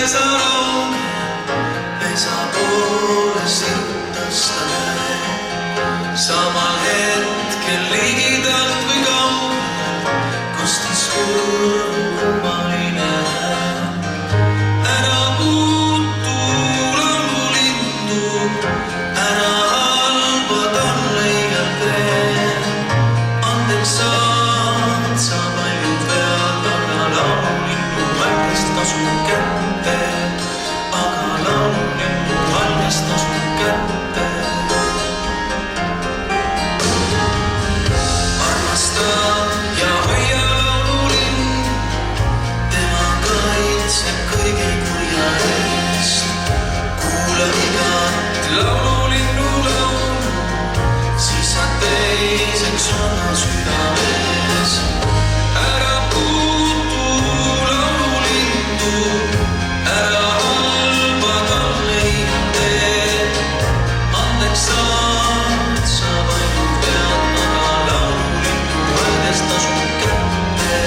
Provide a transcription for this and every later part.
sa raun, pesa poole sirtasta näe. Samal hetkel ligidalt või kaugel kostis kurmaline hääl. Ära puutu laululindu, ära halba talle igal teel. Andeks saad sa paljud vead, aga laululindu valgest tasub kätte. Aga laululindu valgest tasub kätte. Ja hoia laululind, tema kaitseb kõige kurja eest. Kuula igat laululinnu laulu, siis saad teiseks oma südames. Ära puutu laululindu, ära halba talle igal teel. Andeks saad sa paljud vead, aga laululindu valgest tasub kätte.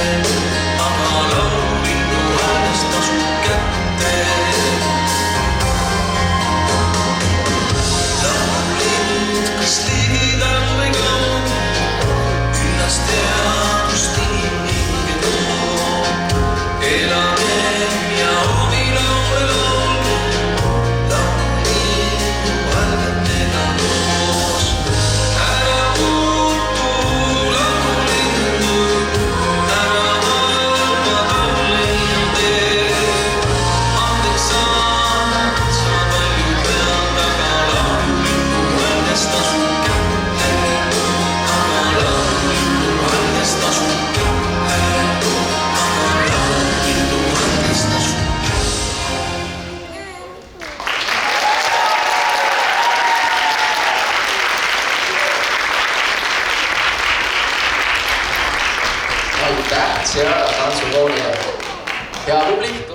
Aga laululindu valgest tasub kätte. Laululind, kas ligidal või kaugel, üllas teadust inimhinge toob. Elagem ja omi laule laulge, laululindu valgetega koos. Ära puutu laululindu, ära halba talle igal teel. Andeks saad sa paljud vead, aga laululindu valgest tasub kätte. Aga laululindu valgest tasub kätte. Aga laululindu valgest tasub kätte. Aitäh, Sirala tantsukoolile. Hea publik!